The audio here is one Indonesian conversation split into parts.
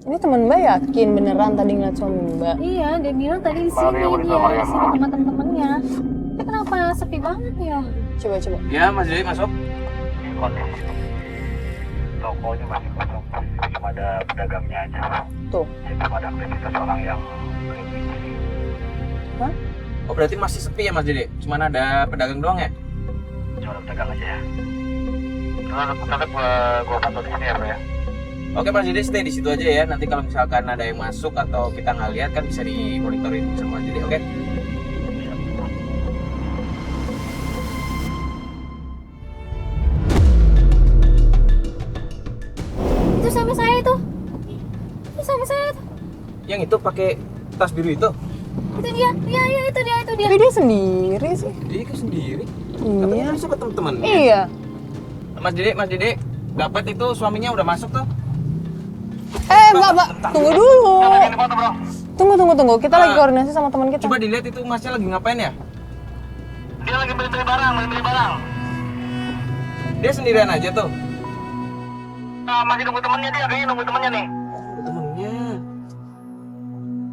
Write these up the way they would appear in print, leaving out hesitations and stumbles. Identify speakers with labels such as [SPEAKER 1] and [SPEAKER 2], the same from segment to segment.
[SPEAKER 1] Ini teman Mbak yakin beneran tadi ngeliat suami Mbak?
[SPEAKER 2] Iya, dia bilang tadi di sini dia sama teman-temannya. Tapi kenapa sepi banget ya?
[SPEAKER 1] Coba.
[SPEAKER 3] Ya, Mas Dede masuk.
[SPEAKER 4] Kondisi tokonya masih kosong, cuma ada pedagangnya aja.
[SPEAKER 1] Tuh.
[SPEAKER 4] Jadi ada aktivitas orang yang lebih.
[SPEAKER 1] Hah?
[SPEAKER 3] Oh, berarti masih sepi ya Mas Dede? Cuman ada pedagang doang ya?
[SPEAKER 4] Cuma ada pedagang aja ya. Tetap gua pantau di sini ya, Bro ya.
[SPEAKER 3] Oke Mas Dede, stay di situ aja ya. Nanti kalau misalkan ada yang masuk atau kita nggak lihat kan bisa dimonitorin sama Mas Dede, oke?
[SPEAKER 2] Itu sama saya itu. Itu sama saya itu.
[SPEAKER 3] Yang itu pakai tas biru itu?
[SPEAKER 2] Itu dia. Iya, itu dia.
[SPEAKER 1] Tapi dia sendiri sih.
[SPEAKER 3] Dia kan sendiri.
[SPEAKER 1] Iya.
[SPEAKER 3] Katanya bisa ketemu temen.
[SPEAKER 1] Iya.
[SPEAKER 3] Mas Dede, dapat itu suaminya udah masuk tuh?
[SPEAKER 1] Mbak, tunggu dulu.
[SPEAKER 4] Ini foto, Bro.
[SPEAKER 1] Tunggu. Kita lagi koordinasi sama teman kita.
[SPEAKER 3] Coba dilihat itu masnya lagi ngapain ya?
[SPEAKER 4] Dia lagi beli barang.
[SPEAKER 3] Dia sendirian aja tuh?
[SPEAKER 4] Nah, masih nunggu temennya dia, kayaknya nunggu temennya nih.
[SPEAKER 3] Temennya.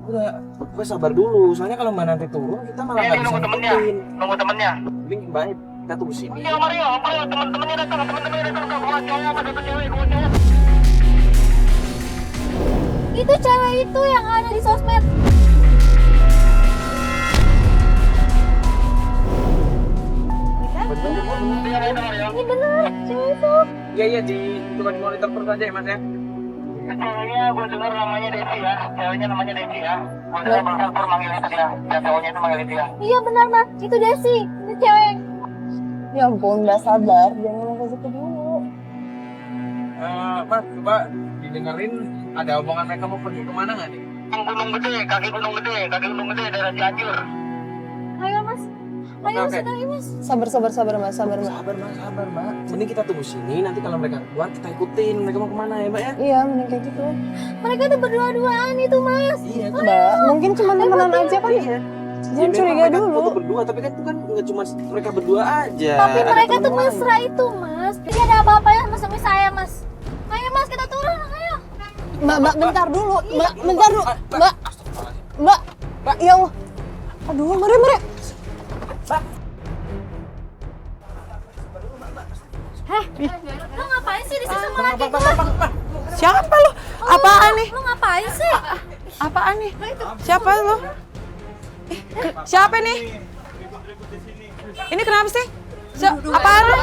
[SPEAKER 3] Udah, gue sabar dulu. Soalnya kalau mbak nanti turun, kita malah nggak bisa ngikutin.
[SPEAKER 4] Nunggu temennya.
[SPEAKER 3] Mending baik, kita tunggu sini.
[SPEAKER 4] Iya, Mario, temen-temennya datang, gua cowok, ada cewek, gua cowok.
[SPEAKER 2] Itu cewek itu yang ada di sosmed. Ini bener, cewek itu.
[SPEAKER 3] Iya, coba di monitor terus aja ya mas ya.
[SPEAKER 4] Ceweknya gua dengar namanya Desi ya. Ceweknya namanya Desi ya. Gua dengar Bang Campur manggil itu dia. Dan cowoknya itu manggil itu ya.
[SPEAKER 2] Iya benar mas, itu Desi, itu cewek.
[SPEAKER 1] Ya ampun, Mbak sabar. Jangan ngomong kayak gitu dulu.
[SPEAKER 3] Mas, coba didengerin ada omongan mereka mau pergi kemana nggak nih?
[SPEAKER 4] Kaki gunung gede, daerah Cianjur.
[SPEAKER 2] Ayo mas,
[SPEAKER 3] Oke.
[SPEAKER 2] sudah ya mas.
[SPEAKER 1] Sabar, Mbak. Sabar,
[SPEAKER 3] Mbak. Mending kita tunggu sini, nanti kalau mereka keluar kita ikutin. Mereka mau kemana ya mbak ya?
[SPEAKER 1] Iya, mending kayak gitu.
[SPEAKER 2] Mereka tuh berdua-duaan itu mas.
[SPEAKER 3] Iya,
[SPEAKER 1] Mbak, mungkin cuma temenan aja kan?
[SPEAKER 3] Iya.
[SPEAKER 1] Jangan curiga dulu.
[SPEAKER 3] Foto berdua, tapi kan itu kan nggak cuma mereka berdua aja.
[SPEAKER 2] Tapi
[SPEAKER 3] Ada
[SPEAKER 2] mereka
[SPEAKER 3] temen
[SPEAKER 2] tuh
[SPEAKER 3] lain.
[SPEAKER 2] mesra itu mas. Jadi ada apa-apanya sama saya mas. Ayo mas kita turun, ayo.
[SPEAKER 1] Mbak, bentar dulu. Mbak, ya Allah. Aduh, mari.
[SPEAKER 2] Lo ngapain sih di sini sama laki gue?
[SPEAKER 5] Siapa lu? Apaan nih?
[SPEAKER 2] Lo ngapain sih?
[SPEAKER 5] Apaan nih? Siapa lu? Siapa nih? Ini kenapa sih? Apaan lu?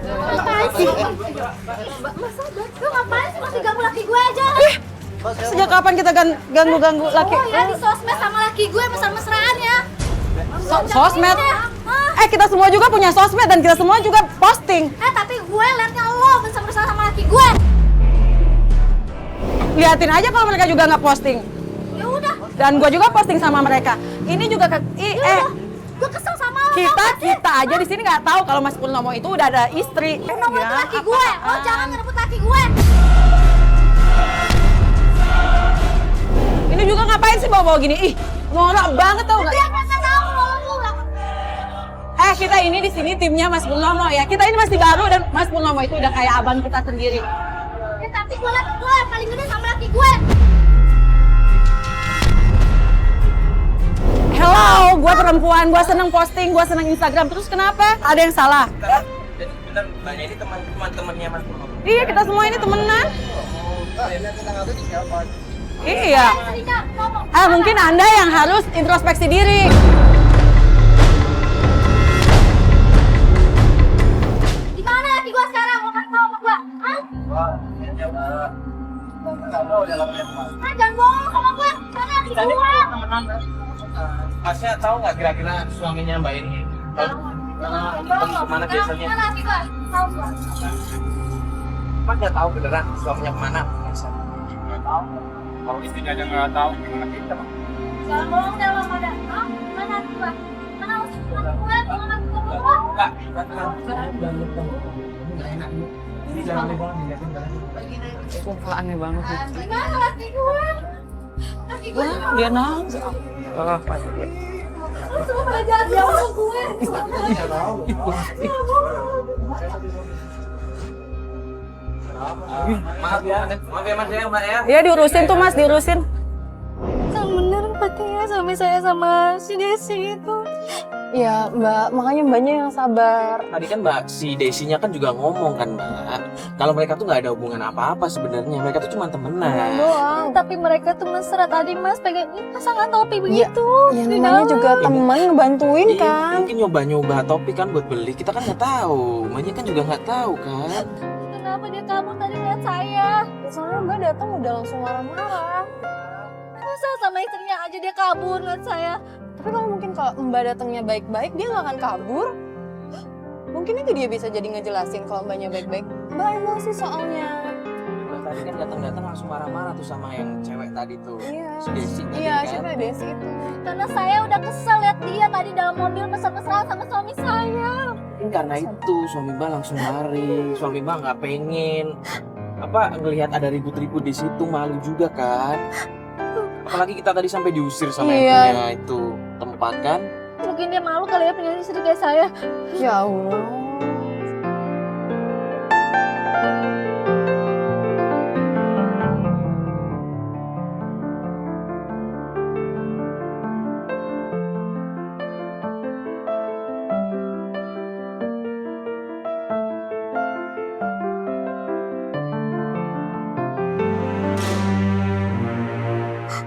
[SPEAKER 2] Lo ngapain sih? Mas sabar, lo ngapain sih masih ganggu laki gue aja?
[SPEAKER 5] Sejak kapan kita ganggu-ganggu laki?
[SPEAKER 2] Oh ya di sosmed sama laki gue mesra-mesraan ya.
[SPEAKER 5] Sosmed? Kita semua juga punya sosmed dan kita semua juga posting.
[SPEAKER 2] Tapi gue liatnya lo mesra-mesraan sama laki gue.
[SPEAKER 5] Liatin aja kalau mereka juga nggak posting.
[SPEAKER 2] Ya udah.
[SPEAKER 5] Dan gue juga posting sama mereka. Ini juga
[SPEAKER 2] Gue kesel sama lo.
[SPEAKER 5] kita aja di sini nggak tahu kalau Mas Purnomo itu udah ada istri.
[SPEAKER 2] Purnomo itu laki gue. Lo jangan ngerebut laki gue.
[SPEAKER 5] Ini juga ngapain sih bawa-bawa gini? Ih, norak banget tau nggak?
[SPEAKER 2] Dia nggak tahu kalau lo.
[SPEAKER 5] Kita ini di sini timnya Mas Purnomo ya. Kita ini masih baru dan Mas Purnomo itu udah kayak abang kita sendiri.
[SPEAKER 2] Ya tapi gue liat lo yang paling gede sama laki gue.
[SPEAKER 5] Hello, gue perempuan, gue seneng posting, gue seneng Instagram. Terus kenapa? Ada yang salah?
[SPEAKER 3] Jadi bener, mbak ini teman-temannya mas Purnomo.
[SPEAKER 5] Iya, kita semua ini temenan.
[SPEAKER 3] Kita nggak tahu siapa.
[SPEAKER 5] Iya. Mungkin Anda yang harus introspeksi diri.
[SPEAKER 2] Di mana laki gue sekarang? Mau kasih tau sama gue? Jangan bohong sama gue. Mana laki gue?
[SPEAKER 3] Masnya tahu nggak kira-kira suaminya mbak ini? Kemana biasanya?
[SPEAKER 2] Mana laki gue? Tahu gue.
[SPEAKER 3] Mas nggak tahu beneran suaminya kemana?
[SPEAKER 4] Nggak tahu. Kalau istrinya aja nggak tahu, gimana kita?
[SPEAKER 2] Jangan bohong deh lo pada. Mana laki gue? Mana laki gue? Mana laki gue?
[SPEAKER 3] Enggak, enak. Ini jangan dibawa dilihatin barangnya.
[SPEAKER 5] Sumpah aneh banget sih.
[SPEAKER 2] Di mana laki gue? Laki gue.
[SPEAKER 5] Dia nangis.
[SPEAKER 2] Lo semua pada jahat sama gue.
[SPEAKER 3] Maaf ya Mas ya Mbak ya.
[SPEAKER 5] Iya diurusin tuh Mas, diurusin.
[SPEAKER 2] Yang bener katanya suami saya sama si Desi itu.
[SPEAKER 1] Ya Mbak, makanya Mbaknya yang sabar.
[SPEAKER 3] Tadi kan Mbak, si Desinya kan juga ngomong kan Mbak, kalau mereka tuh nggak ada hubungan apa-apa sebenarnya, mereka tuh cuma temenan.
[SPEAKER 1] Doang.
[SPEAKER 2] Tapi mereka tuh mesra tadi Mas pegang pasangan topi begitu.
[SPEAKER 1] Ya
[SPEAKER 2] Di
[SPEAKER 1] namanya
[SPEAKER 2] dalam.
[SPEAKER 1] juga teman ngebantuin
[SPEAKER 3] Iya,
[SPEAKER 1] kan.
[SPEAKER 3] mungkin nyoba-nyoba topi kan buat beli, kita kan nggak tahu, Mbaknya kan juga nggak tahu kan.
[SPEAKER 2] Kenapa dia kabur tadi lihat saya?
[SPEAKER 1] Soalnya Mbak datang udah langsung marah-marah.
[SPEAKER 2] Masa sama istrinya aja dia kabur lihat saya?
[SPEAKER 1] Tapi kalau mungkin kalau Mbak datangnya baik-baik, dia nggak akan kabur. Mungkin aja dia bisa jadi ngejelasin kalau Mbaknya baik-baik. Mbak emosi soalnya.
[SPEAKER 3] Mbak tadi kan datang-datang langsung marah-marah tuh sama yang cewek tadi tuh.
[SPEAKER 1] Iya.
[SPEAKER 3] Si Desi tadi
[SPEAKER 1] Iya,
[SPEAKER 3] kan.
[SPEAKER 1] siapa Desi itu?
[SPEAKER 2] Karena saya udah kesel lihat dia tadi dalam mobil mesra-mesraan sama suami saya.
[SPEAKER 3] Mungkin karena itu suami Mbak langsung lari, suami Mbak nggak pengen ngelihat ada ribut-ribut di situ, malu juga kan. Apalagi kita tadi sampai diusir sama yang
[SPEAKER 1] Iya.
[SPEAKER 3] punya itu tempat kan.
[SPEAKER 2] Mungkin dia malu kali ya punya istri kayak saya.
[SPEAKER 1] Ya Allah.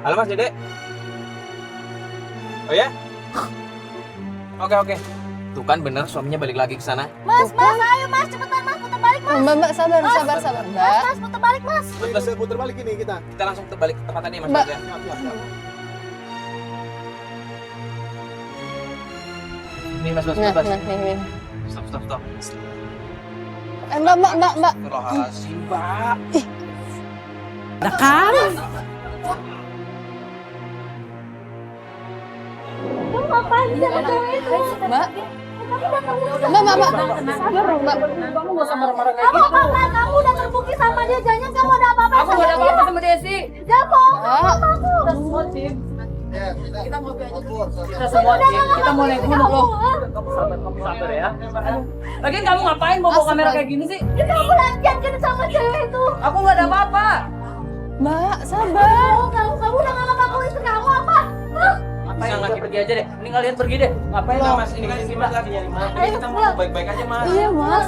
[SPEAKER 3] Halo Mas Dede. Oh ya? Oke. Tuh kan bener suaminya balik lagi ke sana.
[SPEAKER 2] Mas, ayo Mas, cepetan Mas, putar balik Mas.
[SPEAKER 1] Mbak, sabar, Mbak.
[SPEAKER 2] Mas, putar balik Mas.
[SPEAKER 3] Mas, putar balik ini kita. Kita langsung balik ke tempat tadi Mas.
[SPEAKER 1] Mbak.
[SPEAKER 3] Ya. Ini Mas,
[SPEAKER 1] Nah, nih.
[SPEAKER 3] Stop.
[SPEAKER 1] Mbak.
[SPEAKER 3] Astagfirullahaladzim, Mbak.
[SPEAKER 5] Ada kan?
[SPEAKER 2] Kamu ngapain sih sama cewek itu?
[SPEAKER 1] Mbak. Mbak. Sabar dong, Mbak.
[SPEAKER 5] Kamu gak usah marah-marah kayak
[SPEAKER 2] Kamu apa? Kamu udah terbukti sama dia, jangan kamu ada apa-apa
[SPEAKER 5] Aku gak ada apa-apa sama Desi.
[SPEAKER 2] Jangan bohong
[SPEAKER 1] Mbak.
[SPEAKER 5] Kita semua tim. Kita mau Kita semua tim. Kita mau naik gunung loh. Kamu sabar ya. Lagian kamu ngapain bawa kamera kayak gini sih?
[SPEAKER 2] Kita aku latihan kan sama cewek itu.
[SPEAKER 5] Aku gak ada apa-apa.
[SPEAKER 1] Mbak, sabar.
[SPEAKER 2] Kamu udah nggak ngaku istri kamu apa? Hah?
[SPEAKER 5] Ngapain udah pergi aja deh. Ini kalian pergi deh. Ngapain
[SPEAKER 3] Enggak
[SPEAKER 5] kamu?
[SPEAKER 3] Mas, ini kan Mas lagi nyari Mas.
[SPEAKER 2] Ayo,
[SPEAKER 3] Kita mau
[SPEAKER 2] pulang.
[SPEAKER 3] baik-baik aja Mas.
[SPEAKER 1] Iya, Mas.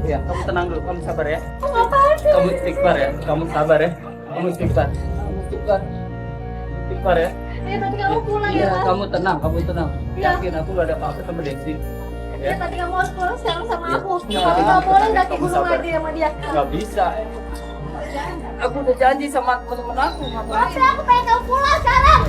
[SPEAKER 5] Iya. Kamu tenang dulu. Kamu sabar ya.
[SPEAKER 2] Kamu ngapain sih?
[SPEAKER 5] Kamu istighfar ya. Kamu sabar ya. Kamu istighfar. Istighfar ya.
[SPEAKER 2] Ya tadi kamu pulang ya
[SPEAKER 5] Iya,
[SPEAKER 2] Mas.
[SPEAKER 5] kamu tenang.
[SPEAKER 2] Iya.
[SPEAKER 5] Yakin aku gak ada apa-apa sama Desi.
[SPEAKER 2] Ya tadi kamu harus pulang sekarang sama aku.
[SPEAKER 5] Iya.
[SPEAKER 2] Kamu nggak boleh daki
[SPEAKER 5] Kamu
[SPEAKER 2] gunung
[SPEAKER 5] sabar.
[SPEAKER 2] lagi sama dia.
[SPEAKER 5] Gak bisa. Aku udah janji sama temen-temen aku.
[SPEAKER 2] Tapi
[SPEAKER 5] Ngapain?
[SPEAKER 2] aku pengen kamu pulang sekarang.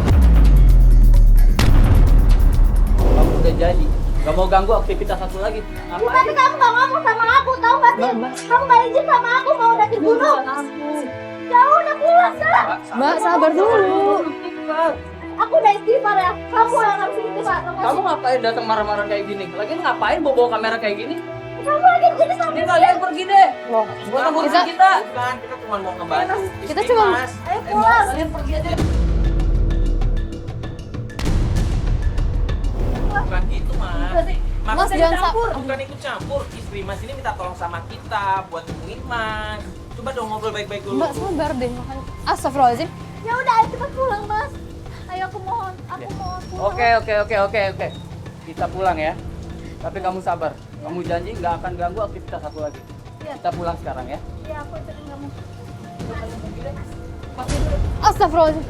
[SPEAKER 5] Aku udah janji. Gak mau ganggu aktivitas aku lagi.
[SPEAKER 2] Tapi
[SPEAKER 5] Ngapain?
[SPEAKER 2] kamu nggak ngomong sama aku, tahu nggak sih? Kamu nggak izin sama aku mau daki gunung. Ya udah pulang sekarang.
[SPEAKER 1] Mbak, sabar dulu.
[SPEAKER 2] Aku udah istighfar ya. Kamu yang harus istighfar.
[SPEAKER 5] Kamu ngapain datang marah-marah kayak gini? Lagian ngapain bawa kamera kayak gini?
[SPEAKER 2] Kamu lagi begini sama
[SPEAKER 5] Ini kalian pergi deh.
[SPEAKER 1] Loh,
[SPEAKER 5] Buat ngurusin kita.
[SPEAKER 3] Bukan, kita cuma mau ngebantu.
[SPEAKER 1] Kita
[SPEAKER 3] istri,
[SPEAKER 1] cuma-
[SPEAKER 3] Mas.
[SPEAKER 2] Ayo pulang.
[SPEAKER 5] Kalian pergi aja.
[SPEAKER 3] Bukan gitu Mas.
[SPEAKER 1] Mas, jangan
[SPEAKER 3] Bukan ikut campur. Istri Mas ini minta tolong sama kita buat nemuin Mas. Coba dong ngobrol baik-baik dulu.
[SPEAKER 1] Mbak, sabar deh. Astagfirullahaladzim.
[SPEAKER 2] Ya udah, ayo cepat pulang, Mas. Ayo aku mohon pulang.
[SPEAKER 5] Oke. Kita pulang ya. Tapi kamu sabar. Kamu janji nggak akan ganggu aktivitas aku lagi.
[SPEAKER 2] Iya.
[SPEAKER 5] Kita pulang sekarang ya.
[SPEAKER 2] Ya aku ikutin kamu.
[SPEAKER 1] Astagfirullahaladzim.